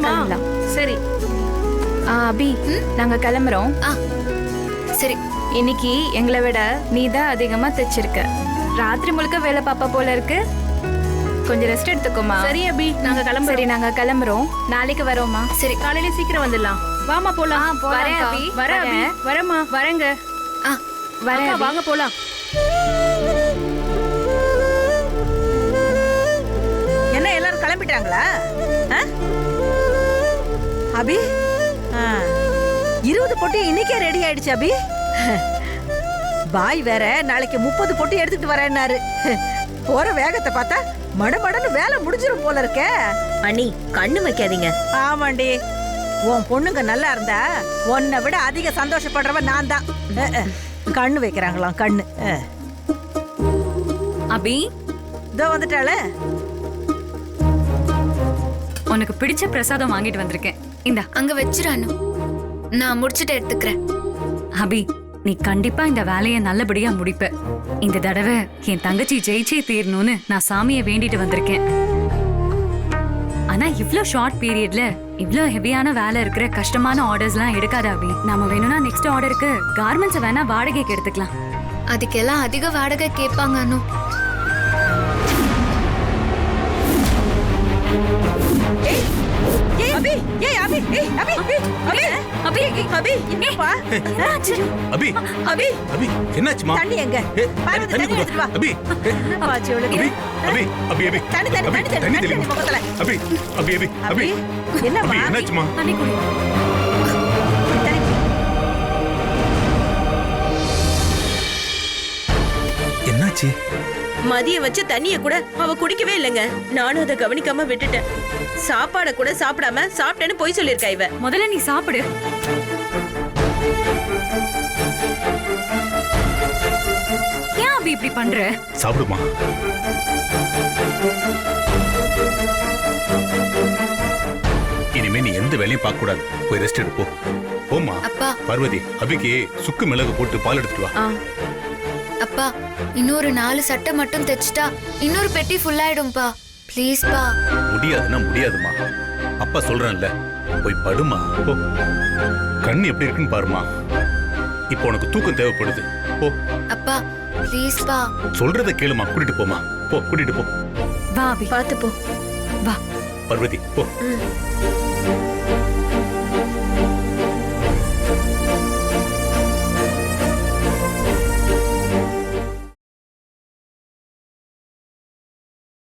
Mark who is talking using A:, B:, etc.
A: கிளம்பலாம்.
B: சரி.
A: அபி, நாங்க கிளம்புறோம்.
C: சரி.
A: இன்னைக்கு எங்களை விட நீ தான் அதிகமா தைச்சிருக்க. ராத்திரி முழுக்க வேலை பாப்பா போல இருக்கு. கொஞ்சம் ரெஸ்ட் எடுத்துக்கோமா.
B: சரி அபி, நாங்க கிளம்புறோம்.
A: சரி, நாங்க கிளம்புறோம். நாளைக்கு வரோமா.
C: சரி,
B: காலையில சீக்கிரம் வந்துடலாம். வாமா போலாம்.
A: வரேன் அபி.
B: வரேன் அபி. வரேம்மா. வரேங்க.
A: வரேன்
B: அக்கா,
A: அபி.
B: வாங்க போலாம்.
D: என்ன எல்லாரும் கிளம்பிட்டாங்களா? அபி 20 பொட்டி இன்னைக்கே ரெடி ஆயிடுச்சு அபி. பாய் வேற நாளைக்கு 30 பொட்டி எடுத்துட்டு வரேன்னாரு. போற வேகத்தை பார்த்தா மடமடன்னு வேலை முடிஞ்சிரும் போல இருக்கே.
E: அண்ணி கண்ணு வைக்காதீங்க.
D: ஆமாண்டி, உன் பொண்ணுங்க நல்லா இருந்தா உன்னை விட அதிக சந்தோஷப்படுறவ நான் தான். கண்ணு வைக்கிறாங்களாம் கண்ணு.
F: அபி,
D: இதோ வந்துட்டாளே.
F: உனக்கு பிடிச்ச பிரசாதம் வாங்கிட்டு வந்திருக்கேன். இந்தா.
C: அங்க வச்சிரானு. நான் முடிச்சிட்டு எடுத்துக்கிறேன்.
F: அபி, நீ கண்டிப்பா இந்த வேலையை நல்லபடியா முடிப்ப. இந்த தடவை என் தங்கச்சி ஜெயிச்சே தீரணும்னு நான் சாமியை வேண்டிட்டு வந்திருக்கேன். ஆனா இவ்ளோ ஷார்ட் பீரியட்ல இவ்ளோ ஹெவியான வேலை இருக்கிற கஷ்டமான ஆர்டர்ஸ்லாம் எடுக்காத அபி. நாம வேணும்னா நெக்ஸ்ட் ஆர்டருக்கு கார்மெண்ட்ஸ் வேணா வாடகைக்கு எடுத்துக்கலாம்.
C: அதுக்கெல்லாம் அதிக வாடகை கேட்பாங்க அனு.
D: அபி, ஏய் அபி, ஏய் அபி, அபி, அபி, அபி, என்னப்பா?
G: அபி,
D: அபி,
G: அபி, என்னாச்சுமா?
D: தண்ணி எங்க? பார்வதி, தண்ணி எடுத்துட்டு வா.
G: அபி,
D: என்னப்பா ஆச்சு இவளுக்கு?
G: அபி, அபி, அபி,
D: தண்ணி, தண்ணி,
G: அபி,
D: தண்ணி,
G: தண்ணி
D: தண்ணி,
G: தெளிமா.
D: முகத்துல.
G: அபி, அபி, அபி, அபி,
D: அபி, என்னப்பா?
G: அபி, என்னாச்சுமா?
F: தண்ணி குடி.
D: தண்ணி.
G: என்னாச்சு?
E: மதிய வச்ச தண்ணிய கூட அவ குடிக்கவே இல்லைங்க. நானும் அதை கவனிக்காம விட்டுட்டேன். சாப்பாட கூட சாப்பிடாம சாப்பிட்டேன்னு பொய் சொல்லிருக்கா இவ.
F: முதல்ல நீ சாப்பிடு. ஏன் அபி இப்படி பண்ற?
G: சாப்பிடுமா. இனிமே நீ எந்த வேலையும் பார்க்க கூடாது. போய் ரெஸ்ட் எடுப்போ. போமா.
C: அப்பா.
G: பார்வதி, அபிக்கு சுக்கு மிளகு போட்டு பால் எடுத்துட்டு வா.
C: அப்பா, இன்னொரு 4 சட்டை மட்டும் தைச்சிட்டா இன்னொரு பெட்டி ஃபுல் ஆயிடும்பா. ப்ளீஸ் பா.
G: முடியாதுன்னா முடியாதுமா. அப்பா சொல்றேன்ல, போய் படுமா. போ. கண்ணு எப்படி இருக்குன்னு பாருமா. இப்போ உனக்கு தூக்கம் தேவைப்படுது. போ.
C: அப்பா ப்ளீஸ் பா.
G: சொல்றத கேளுமா. கூட்டிட்டு போமா. போ, கூட்டிட்டு போ.
F: வா அபி,
C: பாத்து போ.
F: வா.
G: பார்வதி, போ.